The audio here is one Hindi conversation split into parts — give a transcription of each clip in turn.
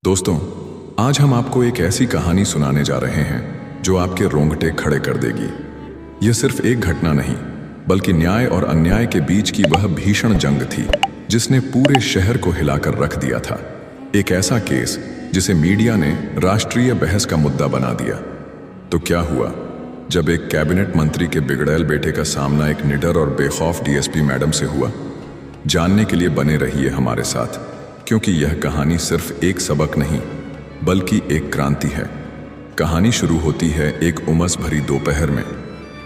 दोस्तों, आज हम आपको एक ऐसी कहानी सुनाने जा रहे हैं जो आपके रोंगटे खड़े कर देगी। यह सिर्फ एक घटना नहीं, बल्कि न्याय और अन्याय के बीच की वह भीषण जंग थी जिसने पूरे शहर को हिलाकर रख दिया था। एक ऐसा केस जिसे मीडिया ने राष्ट्रीय बहस का मुद्दा बना दिया। तो क्या हुआ जब एक कैबिनेट मंत्री के बिगड़ैल बेटे का सामना एक निडर और बेखौफ डीएसपी मैडम से हुआ? जानने के लिए बने रहिए हमारे साथ, क्योंकि यह कहानी सिर्फ एक सबक नहीं बल्कि एक क्रांति है। कहानी शुरू होती है एक उमस भरी दोपहर में,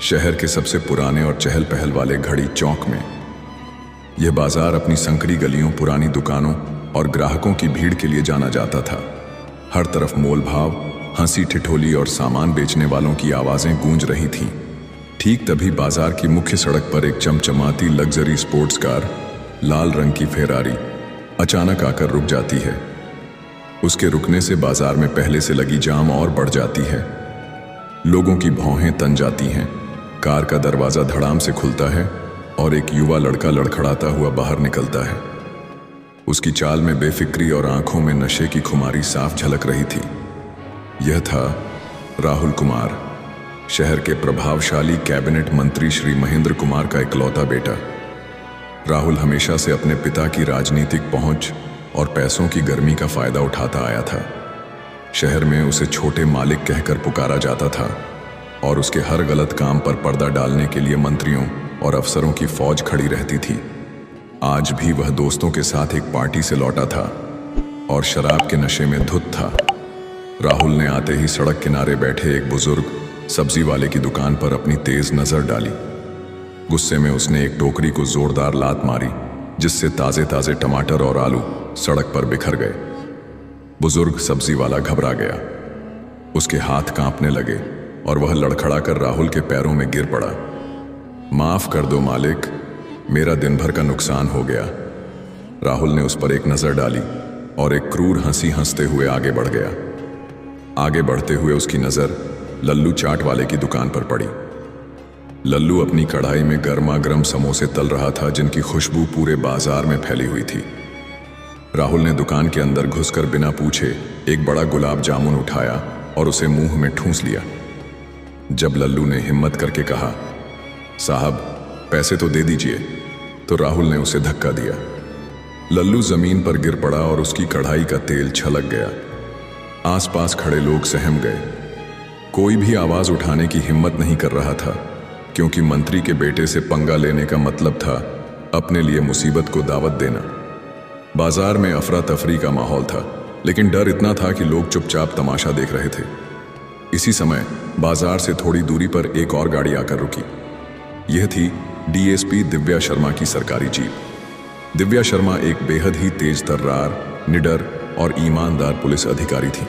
शहर के सबसे पुराने और चहल पहल वाले घड़ी चौक में। यह बाजार अपनी संकरी गलियों, पुरानी दुकानों और ग्राहकों की भीड़ के लिए जाना जाता था। हर तरफ मोल भाव, हंसी ठिठोली और सामान बेचने वालों की आवाज़ें गूंज रही थीं। ठीक तभी बाजार की मुख्य सड़क पर एक चमचमाती लग्जरी स्पोर्ट्स कार, लाल रंग की फेरारी, अचानक आकर रुक जाती है। उसके रुकने से बाजार में पहले से लगी जाम और बढ़ जाती है। लोगों की भौहें तन जाती हैं। कार का दरवाज़ा धड़ाम से खुलता है और एक युवा लड़का लड़खड़ाता हुआ बाहर निकलता है। उसकी चाल में बेफिक्री और आंखों में नशे की खुमारी साफ झलक रही थी। यह था राहुल कुमार, शहर के प्रभावशाली कैबिनेट मंत्री श्री महेंद्र कुमार का इकलौता बेटा। राहुल हमेशा से अपने पिता की राजनीतिक पहुंच और पैसों की गर्मी का फायदा उठाता आया था। शहर में उसे छोटे मालिक कहकर पुकारा जाता था और उसके हर गलत काम पर पर्दा डालने के लिए मंत्रियों और अफसरों की फौज खड़ी रहती थी। आज भी वह दोस्तों के साथ एक पार्टी से लौटा था और शराब के नशे में धुत था। राहुल ने आते ही सड़क किनारे बैठे एक बुजुर्ग सब्जी वाले की दुकान पर अपनी तेज नजर डाली। गुस्से में उसने एक टोकरी को जोरदार लात मारी, जिससे ताजे ताजे टमाटर और आलू सड़क पर बिखर गए। बुजुर्ग सब्जी वाला घबरा गया, उसके हाथ कांपने लगे और वह लड़खड़ा कर राहुल के पैरों में गिर पड़ा। माफ कर दो मालिक, मेरा दिन भर का नुकसान हो गया। राहुल ने उस पर एक नजर डाली और एक क्रूर हंसी हंसते हुए आगे बढ़ गया। आगे बढ़ते हुए उसकी नजर लल्लू चाट वाले की दुकान पर पड़ी। लल्लू अपनी कढ़ाई में गर्मा गर्म समोसे तल रहा था, जिनकी खुशबू पूरे बाजार में फैली हुई थी। राहुल ने दुकान के अंदर घुसकर बिना पूछे एक बड़ा गुलाब जामुन उठाया और उसे मुंह में ठूंस लिया। जब लल्लू ने हिम्मत करके कहा, साहब पैसे तो दे दीजिए, तो राहुल ने उसे धक्का दिया। लल्लू जमीन पर गिर पड़ा और उसकी कढ़ाई का तेल छलक गया। आसपास खड़े लोग सहम गए। कोई भी आवाज उठाने की हिम्मत नहीं कर रहा था, क्योंकि मंत्री के बेटे से पंगा लेने का मतलब था अपने लिए मुसीबत को दावत देना। बाजार में अफरा तफरी का माहौल था, लेकिन डर इतना था कि लोग चुपचाप तमाशा देख रहे थे। इसी समय बाजार से थोड़ी दूरी पर एक और गाड़ी आकर रुकी। यह थी डीएसपी दिव्या शर्मा की सरकारी जीप। दिव्या शर्मा एक बेहद ही तेज तर्रार, निडर और ईमानदार पुलिस अधिकारी थी।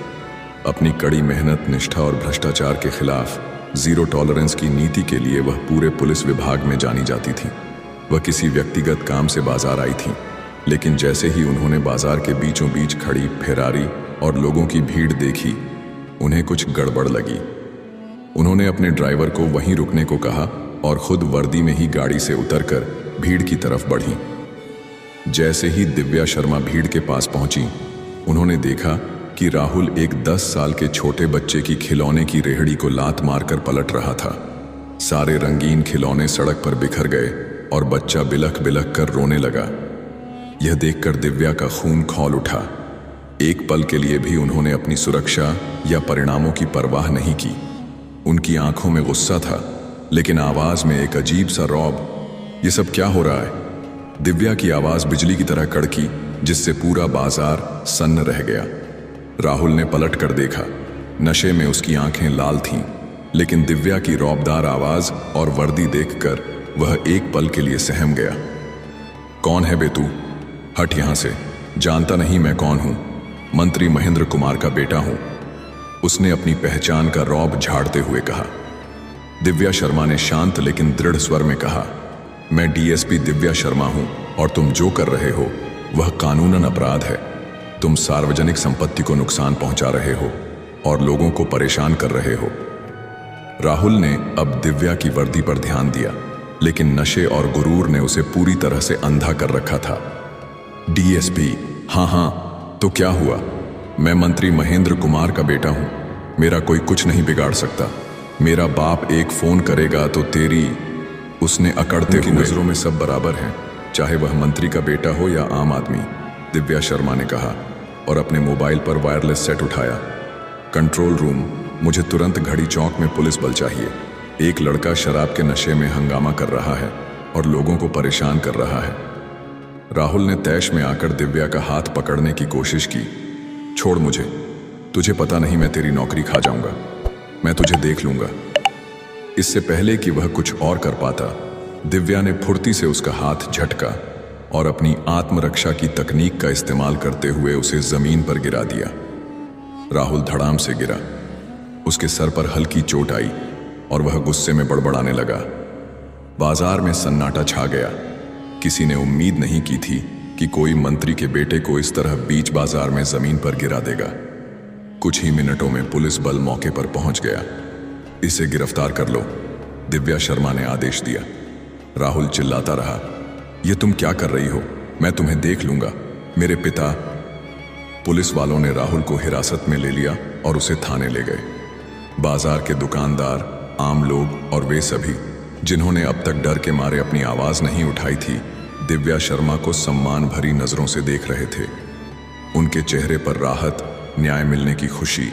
अपनी कड़ी मेहनत, निष्ठा और भ्रष्टाचार के खिलाफ जीरो टॉलरेंस की नीति के लिए वह पूरे पुलिस विभाग में जानी जाती थी। वह किसी व्यक्तिगत काम से बाजार आई थी, लेकिन जैसे ही उन्होंने बाजार के बीचों बीच खड़ी फेरारी और लोगों की भीड़ देखी, उन्हें कुछ गड़बड़ लगी। उन्होंने अपने ड्राइवर को वहीं रुकने को कहा और खुद वर्दी में ही गाड़ी से उतरकर भीड़ की तरफ बढ़ी। जैसे ही दिव्या शर्मा भीड़ के पास पहुंची, उन्होंने देखा कि राहुल एक 10 साल के छोटे बच्चे की खिलौने की रेहड़ी को लात मारकर पलट रहा था। सारे रंगीन खिलौने सड़क पर बिखर गए और बच्चा बिलख बिलख कर रोने लगा। यह देखकर दिव्या का खून खौल उठा। एक पल के लिए भी उन्होंने अपनी सुरक्षा या परिणामों की परवाह नहीं की। उनकी आंखों में गुस्सा था, लेकिन आवाज में एक अजीब सा रौब। ये सब क्या हो रहा है? दिव्या की आवाज बिजली की तरह कड़की, जिससे पूरा बाजार सन्न रह गया। राहुल ने पलट कर देखा। नशे में उसकी आंखें लाल थीं, लेकिन दिव्या की रौबदार आवाज और वर्दी देखकर वह एक पल के लिए सहम गया। कौन है बे तू? हट यहां से, जानता नहीं मैं कौन हूं? मंत्री महेंद्र कुमार का बेटा हूं, उसने अपनी पहचान का रौब झाड़ते हुए कहा। दिव्या शर्मा ने शांत लेकिन दृढ़ स्वर में कहा, मैं डीएसपी दिव्या शर्मा हूं और तुम जो कर रहे हो वह कानूनन अपराध है। तुम सार्वजनिक संपत्ति को नुकसान पहुंचा रहे हो और लोगों को परेशान कर रहे हो। राहुल ने अब दिव्या की वर्दी पर ध्यान दिया, लेकिन नशे और गुरूर ने उसे पूरी तरह से अंधा कर रखा था। डीएसपी? हाँ हाँ, तो क्या हुआ? मैं मंत्री महेंद्र कुमार का बेटा हूं। मेरा कोई कुछ नहीं बिगाड़ सकता। मेरा बाप एक फोन करेगा तो तेरी। उसने अकड़ते हुए नजरों में सब बराबर हैं, चाहे वह मंत्री का बेटा हो या आम आदमी, दिव्या शर्मा ने कहा और अपने मोबाइल पर वायरलेस सेट उठाया। कंट्रोल रूम, मुझे तुरंत घड़ी चौक में पुलिस बल चाहिए। एक लड़का शराब के नशे में हंगामा कर रहा है और लोगों को परेशान कर रहा है। राहुल ने तैश में आकर दिव्या का हाथ पकड़ने की कोशिश की। छोड़ मुझे, तुझे पता नहीं मैं तेरी नौकरी खा जाऊंगा। मैं तुझे देख लूंगा। इससे पहले कि वह कुछ और कर पाता, दिव्या ने फुर्ती से उसका हाथ झटका और अपनी आत्मरक्षा की तकनीक का इस्तेमाल करते हुए उसे जमीन पर गिरा दिया। राहुल धड़ाम से गिरा। उसके सर पर हल्की चोट आई और वह गुस्से में बड़बड़ाने लगा। बाजार में सन्नाटा छा गया। किसी ने उम्मीद नहीं की थी कि कोई मंत्री के बेटे को इस तरह बीच बाजार में जमीन पर गिरा देगा। कुछ ही मिनटों में पुलिस बल मौके पर पहुंच गया। इसे गिरफ्तार कर लो, दिव्या शर्मा ने आदेश दिया। राहुल चिल्लाता रहा, यह तुम क्या कर रही हो? मैं तुम्हें देख लूंगा। मेरे पिता। पुलिस वालों ने राहुल को हिरासत में ले लिया और उसे थाने ले गए। बाजार के दुकानदार, आम लोग और वे सभी जिन्होंने अब तक डर के मारे अपनी आवाज नहीं उठाई थी, दिव्या शर्मा को सम्मान भरी नजरों से देख रहे थे। उनके चेहरे पर राहत, न्याय मिलने की खुशी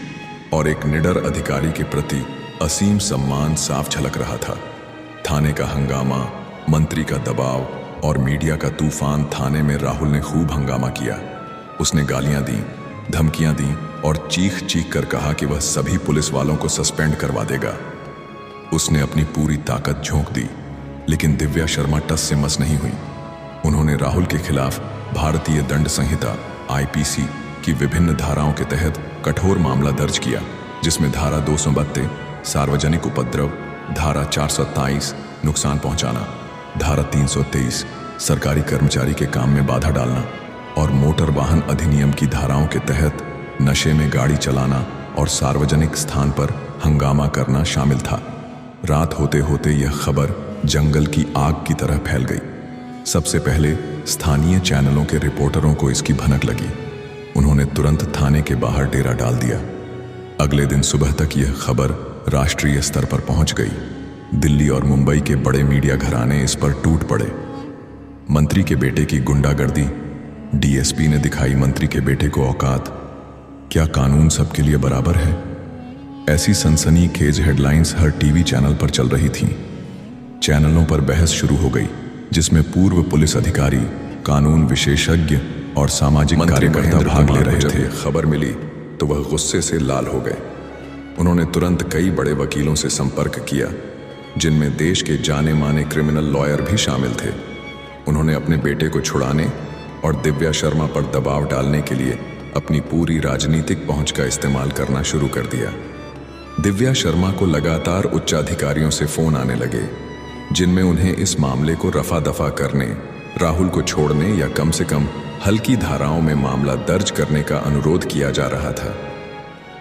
और एक निडर अधिकारी के प्रति असीम सम्मान साफ झलक रहा था। थाने का हंगामा, मंत्री का दबाव और मीडिया का तूफान। थाने में राहुल ने खूब हंगामा किया। उसने गालियां दी, धमकियां दी और चीख चीख कर कहा कि वह सभी पुलिस वालों को सस्पेंड करवा देगा। उसने अपनी पूरी ताकत झोंक दी, लेकिन दिव्या शर्मा टस से मस नहीं हुई। उन्होंने राहुल के खिलाफ भारतीय दंड संहिता (आईपीसी) की विभिन्न धाराओं के तहत कठोर मामला दर्ज किया, जिसमें धारा 232 सार्वजनिक उपद्रव, धारा 427 नुकसान पहुंचाना, धारा 323 सरकारी कर्मचारी के काम में बाधा डालना और मोटर वाहन अधिनियम की धाराओं के तहत नशे में गाड़ी चलाना और सार्वजनिक स्थान पर हंगामा करना शामिल था। रात होते होते यह खबर जंगल की आग की तरह फैल गई। सबसे पहले स्थानीय चैनलों के रिपोर्टरों को इसकी भनक लगी। उन्होंने तुरंत थाने के बाहर डेरा डाल दिया। अगले दिन सुबह तक यह खबर राष्ट्रीय स्तर पर पहुंच गई। दिल्ली और मुंबई के बड़े मीडिया घराने इस पर टूट पड़े। मंत्री के बेटे की गुंडागर्दी, डीएसपी ने दिखाई मंत्री के बेटे को औकात। क्या कानून सबके लिए बराबर है? ऐसी सनसनीखेज हेडलाइंस हर टीवी चैनल पर चल रही थीं। चैनलों पर बहस शुरू हो गई, जिसमें पूर्व पुलिस अधिकारी, कानून विशेषज्ञ और सामाजिक कार्यकर्ता भाग ले रहे थे। खबर मिली तो वह गुस्से से लाल हो गए। उन्होंने तुरंत कई बड़े वकीलों से संपर्क किया, जिनमें देश के जाने माने क्रिमिनल लॉयर भी शामिल थे। उन्होंने अपने बेटे को छुड़ाने और दिव्या शर्मा पर दबाव डालने के लिए अपनी पूरी राजनीतिक पहुंच का इस्तेमाल करना शुरू कर दिया। दिव्या शर्मा को लगातार उच्चाधिकारियों से फोन आने लगे, जिनमें उन्हें इस मामले को रफा दफा करने, राहुल को छोड़ने या कम से कम हल्की धाराओं में मामला दर्ज करने का अनुरोध किया जा रहा था।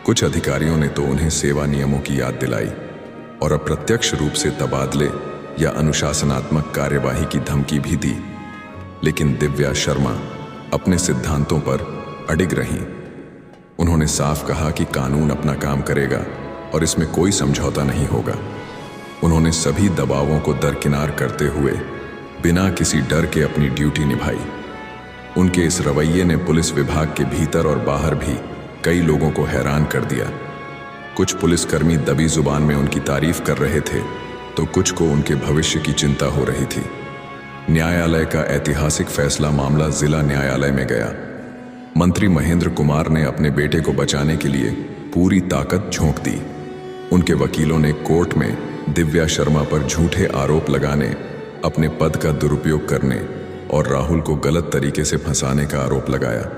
कुछ अधिकारियों ने तो उन्हें सेवा नियमों की याद दिलाई और अप्रत्यक्ष रूप से तबादले या अनुशासनात्मक कार्यवाही की धमकी भी दी। लेकिन दिव्या शर्मा अपने सिद्धांतों पर अडिग रहीं। उन्होंने साफ कहा कि कानून अपना काम करेगा और इसमें कोई समझौता नहीं होगा। उन्होंने सभी दबावों को दरकिनार करते हुए बिना किसी डर के अपनी ड्यूटी निभाई। उनके इस रवैये ने पुलिस विभाग के भीतर और बाहर भी कई लोगों को हैरान कर दिया। कुछ पुलिसकर्मी दबी जुबान में उनकी तारीफ कर रहे थे, तो कुछ को उनके भविष्य की चिंता हो रही थी। न्यायालय का ऐतिहासिक फैसला मामला जिला न्यायालय में गया। मंत्री महेंद्र कुमार ने अपने बेटे को बचाने के लिए पूरी ताकत झोंक दी। उनके वकीलों ने कोर्ट में दिव्या शर्मा पर झूठे आरोप लगाने, अपने पद का दुरुपयोग करने और राहुल को गलत तरीके से फंसाने का आरोप लगाया।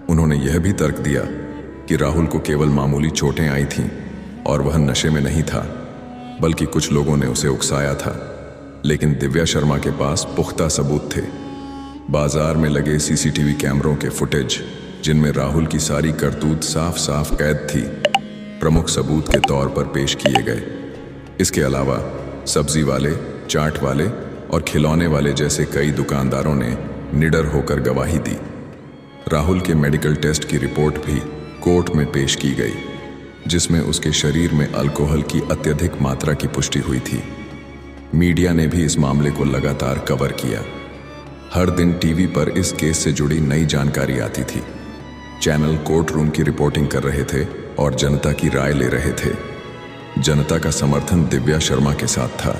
उन्होंने यह भी तर्क दिया कि राहुल को केवल मामूली चोटें आई थीं और वह नशे में नहीं था, बल्कि कुछ लोगों ने उसे उकसाया था। लेकिन दिव्या शर्मा के पास पुख्ता सबूत थे। बाजार में लगे सीसीटीवी कैमरों के फुटेज, जिनमें राहुल की सारी करतूत साफ साफ कैद थी, प्रमुख सबूत के तौर पर पेश किए गए। इसके अलावा सब्जी वाले, चाट वाले और खिलौने वाले जैसे कई दुकानदारों ने निडर होकर गवाही दी। राहुल के मेडिकल टेस्ट की रिपोर्ट भी कोर्ट में पेश की गई, जिसमें उसके शरीर में अल्कोहल की अत्यधिक मात्रा की पुष्टि हुई थी। मीडिया ने भी इस मामले को लगातार कवर किया। हर दिन टीवी पर इस केस से जुड़ी नई जानकारी आती थी। चैनल कोर्ट रूम की रिपोर्टिंग कर रहे थे और जनता की राय ले रहे थे। जनता का समर्थन दिव्या शर्मा के साथ था।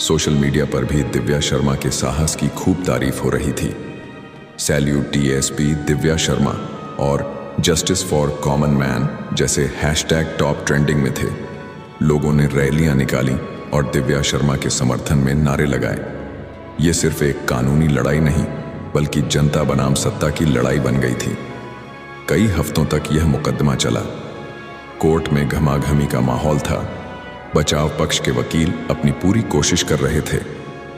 सोशल मीडिया पर भी दिव्या शर्मा के साहस की खूब तारीफ हो रही थी। सैल्यूट डीएसपी दिव्या शर्मा और जस्टिस फॉर कॉमन मैन जैसे हैशटैग टॉप ट्रेंडिंग में थे। लोगों ने रैलियां निकाली और दिव्या शर्मा के समर्थन में नारे लगाए। ये सिर्फ एक कानूनी लड़ाई नहीं, बल्कि जनता बनाम सत्ता की लड़ाई बन गई थी। कई हफ्तों तक यह मुकदमा चला। कोर्ट में घमाघमी का माहौल था। बचाव पक्ष के वकील अपनी पूरी कोशिश कर रहे थे,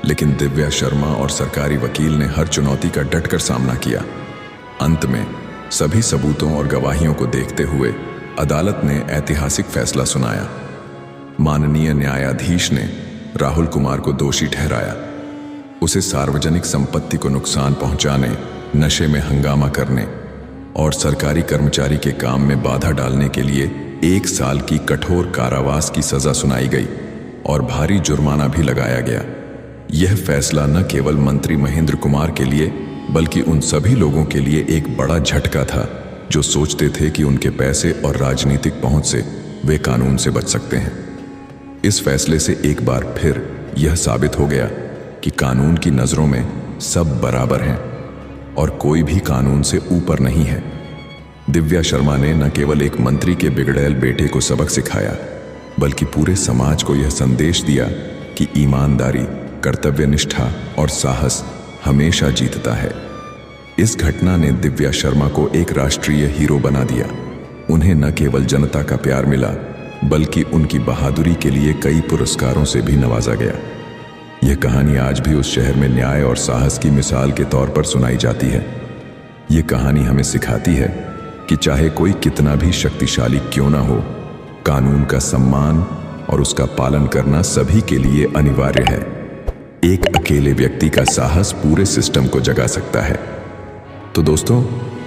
लेकिन दिव्या शर्मा और सरकारी वकील ने हर चुनौती का डटकर सामना किया। अंत में सभी सबूतों और गवाहियों को देखते हुए अदालत ने ऐतिहासिक फैसला सुनाया। माननीय न्यायाधीश ने राहुल कुमार को दोषी ठहराया। उसे सार्वजनिक संपत्ति को नुकसान पहुंचाने, नशे में हंगामा करने और सरकारी कर्मचारी के काम में बाधा डालने के लिए 1 साल की कठोर कारावास की सजा सुनाई गई और भारी जुर्माना भी लगाया गया। यह फैसला न केवल मंत्री महेंद्र कुमार के लिए, बल्कि उन सभी लोगों के लिए एक बड़ा झटका था जो सोचते थे कि उनके पैसे और राजनीतिक पहुंच से वे कानून से बच सकते हैं। इस फैसले से एक बार फिर यह साबित हो गया कि कानून की नजरों में सब बराबर हैं और कोई भी कानून से ऊपर नहीं है। दिव्या शर्मा ने न केवल एक मंत्री के बिगड़ैल बेटे को सबक सिखाया, बल्कि पूरे समाज को यह संदेश दिया कि ईमानदारी, कर्तव्यनिष्ठा और साहस हमेशा जीतता है। इस घटना ने दिव्या शर्मा को एक राष्ट्रीय हीरो बना दिया। उन्हें न केवल जनता का प्यार मिला, बल्कि उनकी बहादुरी के लिए कई पुरस्कारों से भी नवाजा गया। यह कहानी आज भी उस शहर में न्याय और साहस की मिसाल के तौर पर सुनाई जाती है। यह कहानी हमें सिखाती है कि चाहे कोई कितना भी शक्तिशाली क्यों ना हो, कानून का सम्मान और उसका पालन करना सभी के लिए अनिवार्य है। एक अकेले व्यक्ति का साहस पूरे सिस्टम को जगा सकता है। तो दोस्तों,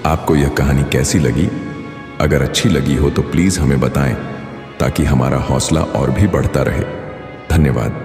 आपको यह कहानी कैसी लगी? अगर अच्छी लगी हो तो प्लीज हमें बताएं, ताकि हमारा हौसला और भी बढ़ता रहे। धन्यवाद।